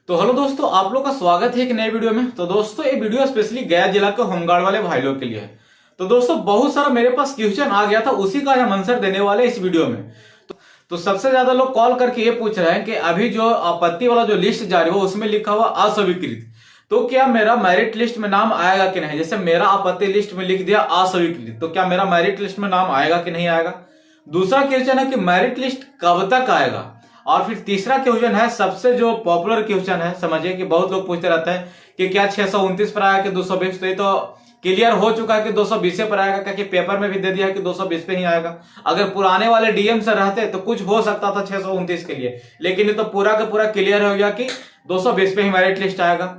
तो हेलो दोस्तों, आप लोग का स्वागत है एक नए वीडियो में। तो दोस्तों ये वीडियो स्पेशली गया जिला के होमगार्ड वाले भाई लोग के लिए है। तो दोस्तों बहुत सारा मेरे पास क्वेश्चन आ गया था, उसी का हम आंसर देने वाले इस वीडियो में। तो सबसे ज्यादा लोग कॉल करके ये पूछ रहे हैं कि अभी जो आपत्ति वाला जो लिस्ट जारी हो उसमें लिखा हुआ अस्वीकृत, तो क्या मेरा मेरिट लिस्ट में नाम आएगा कि नहीं। जैसे मेरा आपत्ति लिस्ट में लिख दिया अस्वीकृत, तो क्या मेरा मेरिट लिस्ट में नाम आएगा कि नहीं आएगा। दूसरा क्वेश्चन है कि मेरिट लिस्ट कब तक आएगा। और फिर तीसरा क्वेश्चन है, सबसे जो पॉपुलर क्वेश्चन है, समझिए कि बहुत लोग पूछते रहते हैं कि क्या 629 पर आएगा कि 220। तो ये तो क्लियर हो चुका है कि 220 पर आएगा, क्योंकि पेपर में भी दे दिया है कि 220 पे ही आएगा। अगर पुराने वाले डीएम से रहते तो कुछ हो सकता था 629 के लिए, लेकिन ये तो पूरा का पूरा क्लियर हो गया कि 220 पे ही मेरिट लिस्ट आएगा।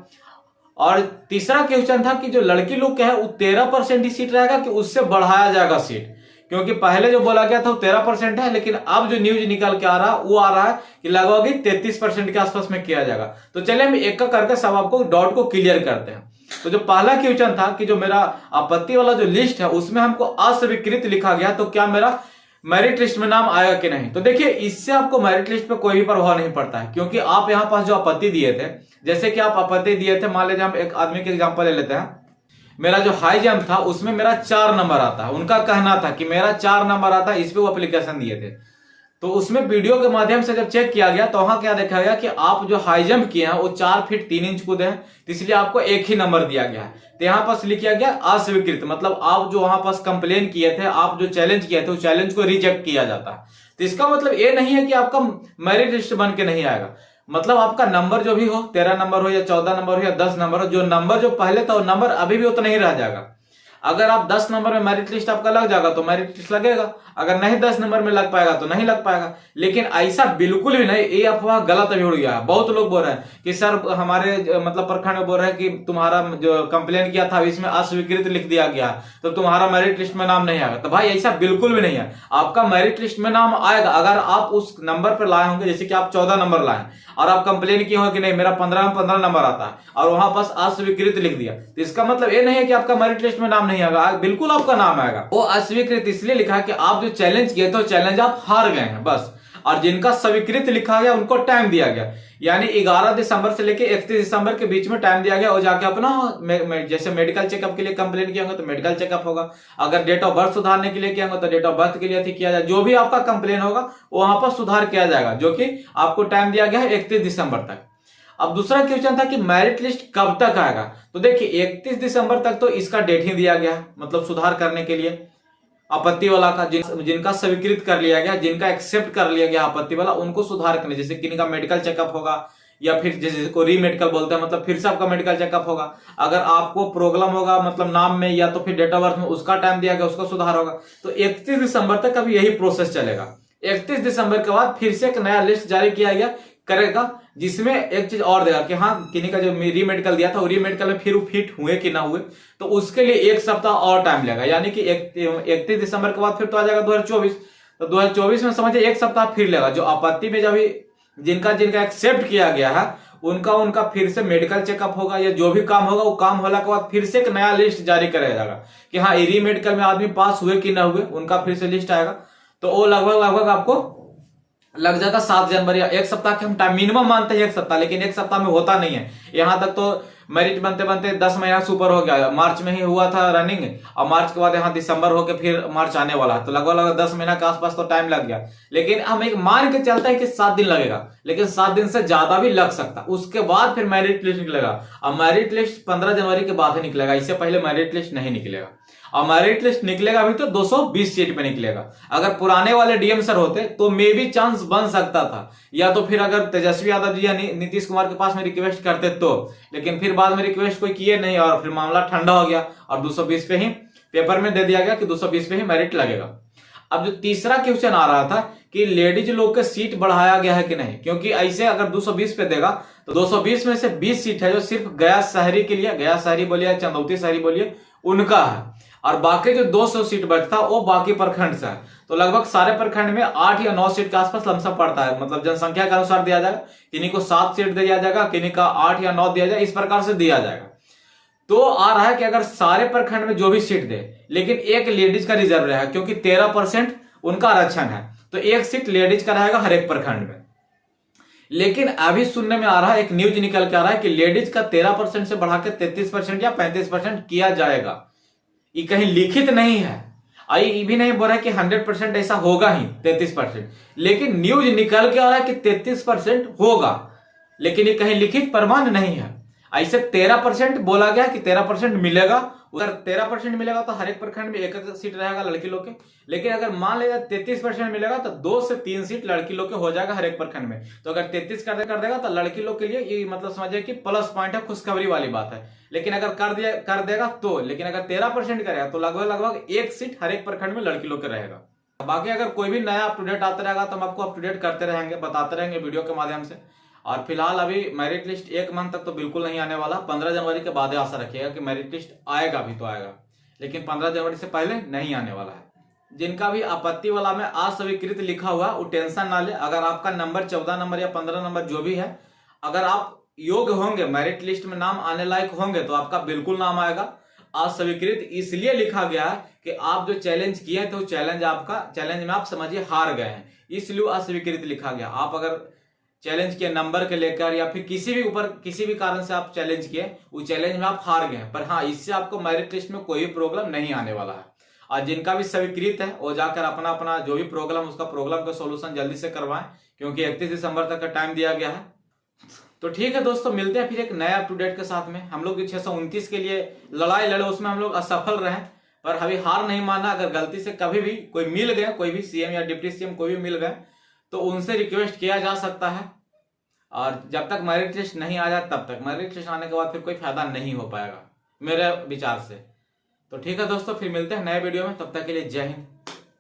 और तीसरा क्वेश्चन था कि जो लड़की लोग के है वो 13% ही सीट रहेगा कि उससे बढ़ाया जाएगा सीट, क्योंकि पहले जो बोला गया था वो 13% है, लेकिन अब जो न्यूज निकल के आ रहा है वो आ रहा है कि लगभग 33% के आसपास में किया जाएगा। तो चलिए हम एक एक करके सब आपको डाउट को क्लियर करते हैं। तो जो पहला क्वेश्चन था कि जो मेरा आपत्ति वाला जो लिस्ट है उसमें हमको अस्वीकृत लिखा गया, तो क्या मेरा मेरिट लिस्ट में नाम आएगा कि नहीं। तो देखिए इससे आपको मेरिट लिस्ट पे कोई भी प्रभाव नहीं पड़ता है, क्योंकि आप यहाँ पास जो आपत्ति दिए थे, जैसे कि आप आपत्ति दिए थे, मान लीजिए हम एक आदमी के एग्जाम्पल ले लेते हैं। मेरा जो हाई जंप था उसमें मेरा 4 नंबर आता है, उनका कहना था कि मेरा 4 नंबर आता है, इस पे वो एप्लीकेशन दिए थे। तो उसमें वीडियो के माध्यम से जब चेक किया गया तो वहां क्या देखा गया कि आप जो हाई जंप किए हैं वो 4 फीट 3 इंच कूदे हैं, तो इसलिए आपको एक ही नंबर दिया गया है। तो यहाँ पास लिख किया गया अस्वीकृत, मतलब आप जो वहां पास कंप्लेन किए थे, आप जो चैलेंज किए थे, उस चैलेंज को रिजेक्ट किया जाता है। तो इसका मतलब ये नहीं है कि आपका मेरिट लिस्ट बन के नहीं आएगा, मतलब आपका नंबर जो भी हो, 13 नंबर हो या 14 नंबर हो या 10 नंबर हो, जो नंबर जो पहले था वो नंबर अभी भी उतना ही रह जाएगा। अगर आप 10 नंबर में मेरिट लिस्ट आपका लग जाएगा तो मेरिट लिस्ट लगेगा, अगर नहीं 10 नंबर में लग पाएगा तो नहीं लग पाएगा। लेकिन ऐसा बिल्कुल भी नहीं, ये अफवाह गलत अभी उड़ गया है। बहुत लोग बोल रहे हैं कि सर हमारे मतलब प्रखंड में बोल रहे हैं कि तुम्हारा जो कंप्लेन किया था इसमें अस्वीकृत लिख दिया गया तो तुम्हारा मेरिट लिस्ट में नाम नहीं आएगा। तो भाई ऐसा बिल्कुल भी नहीं है, आपका मेरिट लिस्ट में नाम आएगा अगर आप उस नंबर पर लाए होंगे। जैसे कि आप 14 नंबर लाए और आप कंप्लेन किए होंगे कि नहीं मेरा 15 में 15 नंबर आता है और वहां पास अस्वीकृत लिख दिया, तो इसका मतलब ये नहीं है कि आपका मेरिट लिस्ट में नाम नहीं आएगा, बिल्कुल आपका नाम आएगा। वो अस्वीकृत इसलिए लिखा है कि आप जो चैलेंज किए तो चैलेंज आप हार गए हैं बस। और जिनका स्वीकृत लिखा गया उनको टाइम दिया गया, यानी 11 दिसंबर से लेके 31 दिसंबर के बीच में टाइम दिया गया। और जाके अपना जैसे मेडिकल चेकअप के लिए कंप्लेन किया होगा तो मेडिकल चेकअप होगा, अगर डेट ऑफ बर्थ सुधारने के लिए किया होगा तो डेट ऑफ बर्थ के लिए किया जाएगा। जो भी आपका कंप्लेन होगा वहां पर सुधार किया जाएगा, जो कि आपको टाइम दिया गया है 31 दिसंबर तक। अब दूसरा क्वेश्चन था कि मेरिट लिस्ट कब तक आएगा। तो देखिए 31 दिसंबर तक तो इसका डेट ही दिया गया है, मतलब सुधार करने के लिए आपत्ति वाला का, जिनका स्वीकृत कर लिया गया, जिनका एक्सेप्ट कर लिया गया आपत्ति वाला, उनको सुधार करने, जैसे किन्हीं का मेडिकल चेकअप होगा या फिर जैसे को रीमेडिकल बोलते हैं, मतलब फिर से आपका मेडिकल चेकअप होगा। अगर आपको प्रॉब्लम होगा मतलब नाम में या तो फिर डेट ऑफ बर्थ में, उसका टाइम दिया गया, उसका सुधार होगा। तो 31 दिसंबर तक अभी यही प्रोसेस चलेगा। 31 दिसंबर के बाद फिर से एक नया लिस्ट जारी किया गया करेगा, जिसमें एक चीज और देगा कि हाँ किन्हीं का जो रीमेडिकल दिया था वो रीमेडिकल में फिर फिट हुए कि ना हुए, तो उसके लिए 1 सप्ताह और टाइम लगेगा। यानी कि 31 दिसंबर के बाद फिर तो आ जाएगा 2024। तो 2024 में समझिए 1 सप्ताह फिर लगेगा। जो आपत्ति में जब जिनका एक्सेप्ट किया गया है उनका फिर से मेडिकल चेकअप होगा या जो भी काम होगा वो काम होने के बाद फिर से एक नया लिस्ट जारी कराया जाएगा कि हाँ रीमेडिकल में आदमी पास हुए कि ना हुए, उनका फिर से लिस्ट आएगा। तो वो लगभग आपको लग जाता 7 जनवरी, 1 सप्ताह के हम टाइम मिनिमम मानते हैं 1 सप्ताह, लेकिन 1 सप्ताह में होता नहीं है। यहां तक तो मेरिट बनते बनते 10 महीना से ऊपर हो गया। मार्च में ही हुआ था रनिंग और मार्च के बाद यहाँ दिसंबर होकर फिर मार्च आने वाला है, तो लगभग 10 महीना के आसपास तो टाइम लग गया। लेकिन हम एक मान के चलते हैं कि 7 दिन लगेगा, लेकिन 7 दिन से ज्यादा भी लग सकता। उसके बाद फिर मेरिट लिस्ट निकलेगा और मेरिट लिस्ट 15 जनवरी के बाद ही निकलेगा, इससे पहले मेरिट लिस्ट नहीं निकलेगा। और मेरिट लिस्ट निकलेगा भी तो 220 सीट पे निकलेगा। अगर पुराने वाले डीएम सर होते तो मे भी चांस बन सकता था, या तो फिर अगर तेजस्वी यादव जी या नीतीश कुमार के पास में रिक्वेस्ट करते तो, लेकिन फिर बाद में रिक्वेस्ट कोई किए नहीं और फिर मामला ठंडा हो गया और 220 पे ही पेपर में दे दिया गया कि 220 पे ही मेरिट लगेगा। अब जो तीसरा क्वेश्चन आ रहा था कि लेडीज लोग के सीट बढ़ाया गया है कि नहीं, क्योंकि ऐसे अगर 220 पे देगा तो 220 में से 20 सीट है जो सिर्फ गया शहरी के लिए, गया शहरी बोलिए चंदौती शहरी बोलिए, उनका है, और बाकी जो 200 सीट बचता वो बाकी प्रखंड से है। तो लगभग सारे प्रखंड में 8 या 9 सीट के आसपास लमसम पड़ता है, मतलब जनसंख्या के अनुसार दिया जाएगा। किन्हीं को 7 सीट दिया जाएगा, किन्हीं का 8 या 9 दिया जाएगा, इस प्रकार से दिया जाएगा। तो आ रहा है कि अगर सारे प्रखंड में जो भी सीट दे, लेकिन एक लेडीज का रिजर्व रहेगा, क्योंकि 13% उनका आरक्षण है, तो 1 सीट लेडीज का रहेगा हर एक प्रखंड में। लेकिन अभी सुनने में आ रहा है, एक न्यूज निकल के आ रहा है कि लेडीज का 13% से बढ़ा के 33% या 35% किया जाएगा। ये कहीं लिखित नहीं है, ये भी नहीं बोल रहा है कि 100% ऐसा होगा ही 33%, लेकिन न्यूज निकल के आ रहा है कि 33% होगा, लेकिन ये कहीं लिखित प्रमाण नहीं है। ऐसे 13% बोला गया कि 13% मिलेगा। अगर 13% मिलेगा तो हर एक प्रखंड में एक एक सीट रहेगा लड़की लोग के, लेकिन अगर मान लेगा 33% मिलेगा तो 2 से 3 सीट लड़की लोग के हो जाएगा हर एक प्रखंड में। तो अगर 33 कर देगा तो लड़की लोग के लिए ये मतलब समझिए कि प्लस पॉइंट है, खुशखबरी वाली बात है। लेकिन अगर कर देगा तो, लेकिन अगर 13% करेगा तो लगभग 1 सीट हर एक प्रखंड में लड़की लोग के रहेगा। बाकी अगर कोई भी नया अप टू डेट आता रहेगा तो हम आपको अप टू डेट करते रहेंगे, बताते रहेंगे वीडियो के माध्यम से। और फिलहाल अभी मेरिट लिस्ट 1 मंथ तक तो बिल्कुल नहीं आने वाला। 15 जनवरी के बाद आशा रखिएगा कि मेरिट लिस्ट आएगा भी तो आएगा, लेकिन 15 जनवरी से पहले नहीं आने वाला है। जिनका भी आपत्ति वाला में अस्वीकृत लिखा हुआ वो टेंशन ना ले। अगर आपका नंबर 14 नंबर या 15 नंबर जो भी है, अगर आप योग्य होंगे, मेरिट लिस्ट में नाम आने लायक होंगे तो आपका बिल्कुल नाम आएगा। अस्वीकृत इसलिए लिखा गया है कि आप जो चैलेंज किए थे, चैलेंज में आप समझिए हार गए हैं, इसलिए अस्वीकृत लिखा गया। आप अगर चैलेंज किए नंबर के लेकर या फिर किसी भी कारण से आप चैलेंज किए, उस चैलेंज में आप हार गए, पर हाँ इससे आपको मेरिट लिस्ट में कोई भी प्रॉब्लम नहीं आने वाला है। और जिनका भी स्वीकृत है वो जाकर अपना जो भी प्रॉब्लम, उसका प्रॉब्लम का सॉल्यूशन जल्दी से करवाएं, क्योंकि 31 दिसंबर तक का टाइम दिया गया है। तो ठीक है दोस्तों, मिलते हैं फिर एक नया अप टू डेट के साथ में। हम लोग 629 के लिए लड़ाई लड़े, उसमें हम लोग असफल रहे, पर अभी हार नहीं माना। अगर गलती से कभी भी कोई मिल गए, कोई भी सीएम या डिप्टी सीएम कोई भी मिल गए, तो उनसे रिक्वेस्ट किया जा सकता है। और जब तक मेरिट लिस्ट नहीं आ जाए तब तक, मेरिट लिस्ट आने के बाद फिर कोई फायदा नहीं हो पाएगा मेरे विचार से। तो ठीक है दोस्तों, फिर मिलते हैं नए वीडियो में, तब तक के लिए जय हिंद।